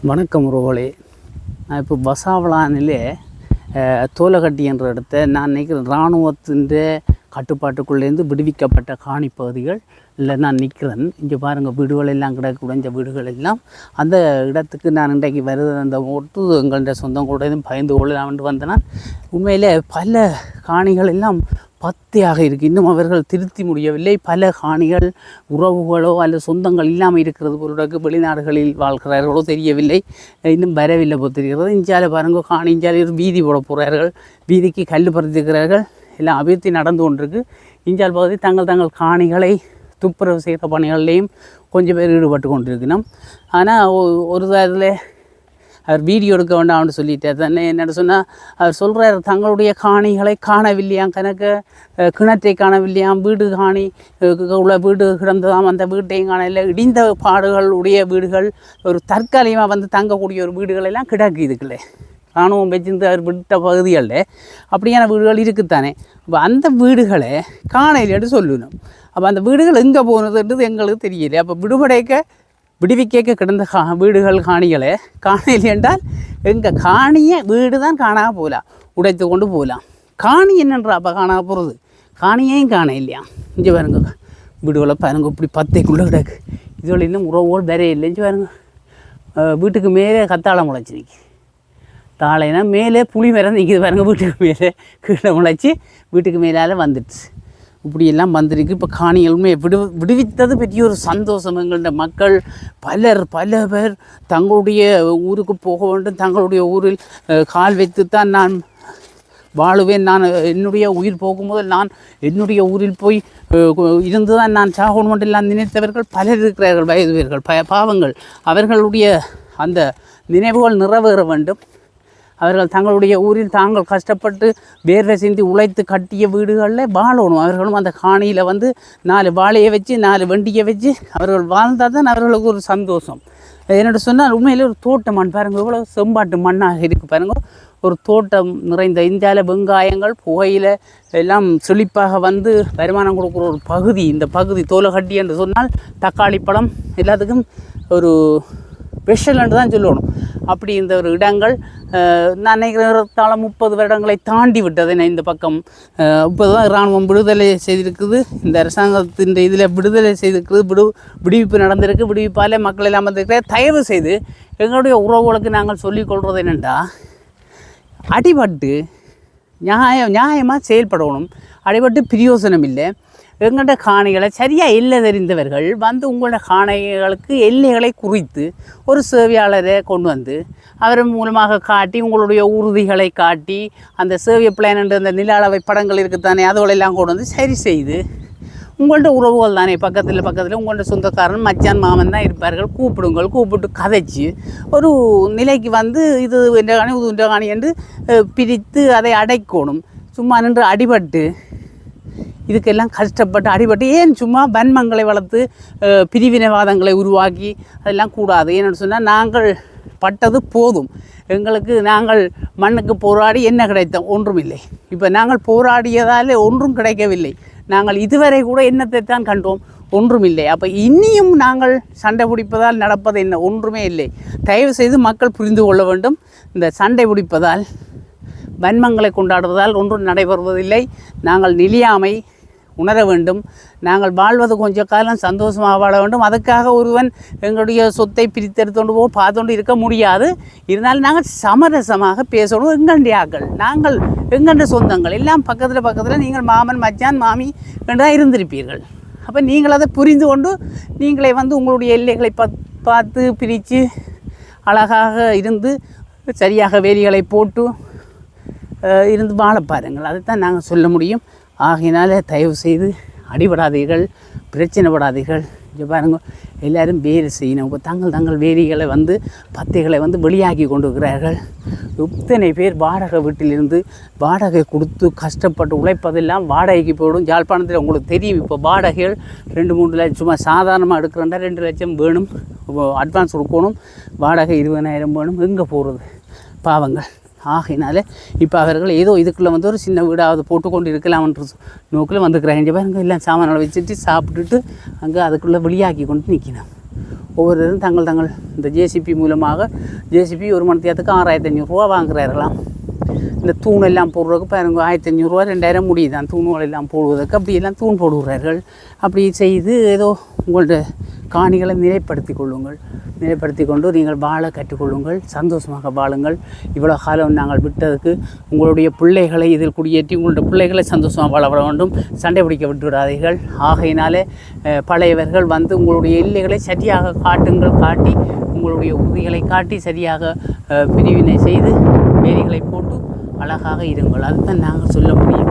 வணக்கம் ரோலே. நான் இப்போ பசாவளானிலே தோலகட்டி என்ற இடத்த நான் நினைக்கிறேன் இராணுவத்தின் கட்டுப்பாட்டுக்குள்ளேருந்து விடுவிக்கப்பட்ட காணி பகுதிகள் இல்லை நான் நிற்கிறேன். இங்கே பாருங்கள், வீடுகள் எல்லாம் கிடக்கூடிய வீடுகள் எல்லாம் அந்த இடத்துக்கு நான் இன்றைக்கு வருது அந்த ஒட்டு எங்கள்கிட்ட சொந்தம் கூட எதுவும் பயந்து கொள்ளலாம்னு வந்தேன்னா உண்மையிலே பல காணிகள் எல்லாம் பத்தியாக இருக்குது. இன்னும் அவர்கள் திருத்தி முடியவில்லை. பல காணிகள் உறவுகளோ அல்லது சொந்தங்கள் இல்லாமல் இருக்கிறது பொருளுக்கு வெளிநாடுகளில் வாழ்கிறார்களோ தெரியவில்லை, இன்னும் வரவில்லை போல் தெரிகிறது. இஞ்சால பாருங்க, காணி இஞ்சால வீதி போட போகிறார்கள், வீதிக்கு கல் பறித்திருக்கிறார்கள், எல்லாம் அபிவிருத்தி நடந்து கொண்டிருக்கு. இஞ்சால் பகுதி தங்கள் காணிகளை துப்புரவு செய்கிற பணிகள்லேயும் கொஞ்சம் பேர் ஈடுபட்டு கொண்டிருக்கணும். ஆனால் ஒரு இதில் அவர் வீடியோ எடுக்க வேண்டாம்னு சொல்லிட்டார் தானே. என்னென்னு சொன்னால் அவர் சொல்கிறார், தங்களுடைய காணிகளை காணவில்லையாம், கணக்கு கிணற்றை காணவில்லையாம், வீடு காணி உள்ள வீடு கிடந்ததாம், அந்த வீட்டையும் காணவில்லை, இடிந்த பாடுகளுடைய வீடுகள், ஒரு தற்காலிகமாக வந்து தங்கக்கூடிய ஒரு வீடுகள் எல்லாம் கிடக்கு. இதுக்குள்ளே இராணுவம் வச்சிருந்து அவர் விட்ட பகுதிகளில் அப்படியான வீடுகள் இருக்குத்தானே. அப்போ அந்த வீடுகளை காணலைன்னு சொல்லணும். அப்போ அந்த வீடுகள் எங்கே போனதுன்றது எங்களுக்கு தெரியல. அப்போ விடுவிக்க கிடந்த வீடுகள் காணிகளை காணலை என்றால் எங்கள் காணியை வீடு தான் காணாம போகலாம், உடைத்து கொண்டு போகலாம். காணி என்னன்றா அப்போ காணாம போகிறது? காணியையும் காண இல்லையா? இங்கே பாருங்க, வீடுகளை பாருங்க இப்படி பத்தைக்குள்ளே கிடக்கு. இதுவரை இன்னும் உறவோடு வேற இல்லை. இங்கே பாருங்க, வீட்டுக்கு மேலே கத்தாழை முளைச்சி நிற்கி, தாழைனா மேலே புளி மரம் நிற்கிது பாருங்க, வீட்டுக்கு மேலே கீழே முளைச்சி வீட்டுக்கு மேலால் வந்துடுச்சு. இப்படியெல்லாம் வந்திருக்கு. இப்போ காணிகளுமே விடுவித்தது பற்றிய ஒரு சந்தோஷம். எங்கள்ட மக்கள் பல பேர் தங்களுடைய ஊருக்கு போக வேண்டும், தங்களுடைய ஊரில் கால் வைத்துத்தான் நான் வாழுவேன், நான் என்னுடைய உயிர் போகும்போது நான் என்னுடைய ஊரில் போய் இருந்து தான் நான் சாகணும் என்றெல்லாம் நினைத்தவர்கள் பலர் இருக்கிறார்கள். வயதுவர்கள் பாவங்கள், அவர்களுடைய அந்த நினைவுகள் நிறைவேற வேண்டும். அவர்கள் தங்களுடைய ஊரில் தாங்கள் கஷ்டப்பட்டு வேர்வை சிந்தி உழைத்து கட்டிய வீடுகளில் வாழணும். அவர்களும் அந்த காணியில் வந்து 4 வாழையை வச்சு 4 வண்டியை வச்சு அவர்கள் வாழ்ந்தால் தான் அவர்களுக்கு ஒரு சந்தோஷம். என்னோட சொன்னால் உண்மையிலே ஒரு தோட்டம் மண் பாருங்கள், எவ்வளோ செம்பாட்டு மண்ணாக இருக்குது பாருங்கள். ஒரு தோட்டம் நிறைந்த இந்தியாவில் வெங்காயங்கள் புகையில் எல்லாம் செழிப்பாக வந்து வருமானம் கொடுக்குற ஒரு பகுதி இந்த பகுதி. தோலகட்டி என்று சொன்னால் தக்காளி பழம் எல்லாத்துக்கும் ஒரு ஸ்பெஷல் என்று தான் சொல்லணும். அப்படி இந்த ஒரு இடங்கள் நான் நினைக்கிறதால 30 வருடங்களை தாண்டி விட்டது. இந்த பக்கம் இப்போ தான் இராணுவம் விடுதலை செய்திருக்குது. இந்த அரசாங்கத்தின் இதில் விடுதலை செய்திருக்குது, விடுவிப்பு நடந்திருக்கு. விடுவிப்பால் மக்கள் எல்லாம் வந்திருக்கிற. தயவு செய்து எங்களுடைய உறவுகளுக்கு நாங்கள் சொல்லிக்கொள்வது என்னென்னா, அடிபட்டு நியாயமாக செயல்படணும். அடிபட்டு பிரயோசனம் இல்லை. எங்கள்கிட்ட காணிகளை சரியாக எல்லை தெரிந்தவர்கள் வந்து உங்களோட காணிகளுக்கு எல்லைகளை குறித்து ஒரு சேவையாளரை கொண்டு வந்து அவர் மூலமாக காட்டி உங்களுடைய உறுதிகளை காட்டி அந்த சேவை பிளான் என்ற அந்த நில அளவை படங்கள் இருக்குத்தானே, அதோடெல்லாம் கொண்டு வந்து சரி செய்து உங்கள்கிட்ட உறவுகள் தானே பக்கத்தில் உங்கள்கிட்ட சொந்தக்காரன் மச்சான் மாமன் தான் இருப்பார்கள், கூப்பிட்டு கதைச்சி ஒரு நிலைக்கு வந்து இது இந்த காணி இது இந்த காணி என்று பிரித்து அதை அடைக்கணும். சும்மா நின்று அடிபட்டு இதுக்கெல்லாம் கஷ்டப்பட்டு அடிபட்டு ஏன் சும்மா வன்மங்களை வளர்த்து பிரிவினைவாதங்களை உருவாக்கி அதெல்லாம் கூடாது. ஏன்னு சொன்னால் நாங்கள் பட்டது போதும் எங்களுக்கு. நாங்கள் மண்ணுக்கு போராடி என்ன கிடைத்தோம்? ஒன்றுமில்லை. இப்போ நாங்கள் போராடியதால் ஒன்றும் கிடைக்கவில்லை. நாங்கள் இதுவரை கூட என்னத்தை தான் கண்டோம்? ஒன்றுமில்லை. அப்போ இனியும் நாங்கள் சண்டை பிடிப்பதால் நடப்பது என்ன? ஒன்றுமே இல்லை. தயவு செய்து மக்கள் புரிந்து கொள்ள வேண்டும். இந்த சண்டை பிடிப்பதால் வன்மங்களை கொண்டாடுவதால் ஒன்றும் நடைபெறுவதில்லை. நாங்கள் நிலையாமை உணர வேண்டும். நாங்கள் வாழ்வது கொஞ்ச காலம் சந்தோஷமாக வாழ வேண்டும். அதுக்காக ஒருவன் எங்களுடைய சொத்தை பிரித்தெடுத்துகொண்டு பார்த்துகொண்டு இருக்க முடியாது. இருந்தாலும் நாங்கள் சமரசமாக பேசணும். எங்களுடைய ஆக்கள், நாங்கள் எங்களுடைய சொந்தங்கள் எல்லாம் பக்கத்தில் நீங்கள் மாமன் மச்சான் மாமி என்றால் இருந்திருப்பீர்கள். அப்போ நீங்கள் அதை புரிந்து கொண்டு நீங்களே வந்து உங்களுடைய எல்லைகளை பார்த்து பிரித்து அழகாக இருந்து சரியாக வேலிகளை போட்டு இருந்து வாழ பாருங்கள். அதுதான் நாங்கள் சொல்ல முடியும். ஆகையினால தயவு செய்து அடிபடாதீர்கள், பிரச்சனைப்படாதீர்கள். இங்கே பாருங்கள், எல்லோரும் வேலை செய்யணும். இப்போ தங்கள் வேலிகளை வந்து பத்தைகளை வந்து வெளியாக்கி கொண்டு இருக்கிறார்கள். எத்தனை பேர் வாடகை வீட்டிலிருந்து வாடகை கொடுத்து கஷ்டப்பட்டு உழைப்பதெல்லாம் வாடகைக்கு போயிடும். யாழ்ப்பாணத்தில் உங்களுக்கு தெரியும், இப்போ வாடகைகள் 2-3 லட்சம். சும்மா சாதாரணமாக எடுக்கிறேன்டா 2 லட்சம் வேணும், அட்வான்ஸ் கொடுக்கணும். வாடகை 20,000 வேணும். எங்கே போகிறது பாவங்கள்? ஆகையினால இப்போ அவர்கள் ஏதோ இதுக்குள்ளே வந்து ஒரு சின்ன வீடாவது போட்டு கொண்டு இருக்கலாம்ன்ற நோக்கில் வந்துக்கிறாங்க. பாருங்க, எல்லாம் சாமான்களை வச்சுட்டு சாப்பிட்டுட்டு அங்கே அதுக்குள்ளே வெளியாக்கி கொண்டு நிற்கணும். ஒவ்வொருவரும் தங்கள் இந்த ஜேசிபி மூலமாக ஜேசிபி ஒரு மணி நேரத்துக்கு 6500 வாங்குறார்களாம். இந்த தூணெல்லாம் போடுறதுக்கு பாருங்க 1500 2000 முடியுதான் தூணுகள் எல்லாம் போடுவதற்கு. அப்படியெல்லாம் தூண் போடுகிறார்கள். அப்படி செய்து ஏதோ உங்களோட காணிகளை நிலைப்படுத்தி கொள்ளுங்கள். நிலைப்படுத்தி கொண்டு நீங்கள் வாழ கற்றுக்கொள்ளுங்கள். சந்தோஷமாக வாழுங்கள். இவ்வளோ காலம் நாங்கள் விட்டதுக்கு உங்களுடைய பிள்ளைகளை இதில் குடியேற்றி உங்களுடைய பிள்ளைகளை சந்தோஷமாக வாழ வேண்டும். சண்டை பிடிக்க விட்டு விடாதீர்கள். ஆகையினாலே பழையவர்கள் வந்து உங்களுடைய எல்லைகளை சரியாக காட்டி உங்களுடைய உறுதிகளை காட்டி சரியாக பிரிவினை செய்து வேலிகளை போட்டு அழகாக இருங்கள். அதுதான் நாங்கள் சொல்ல முடியும்.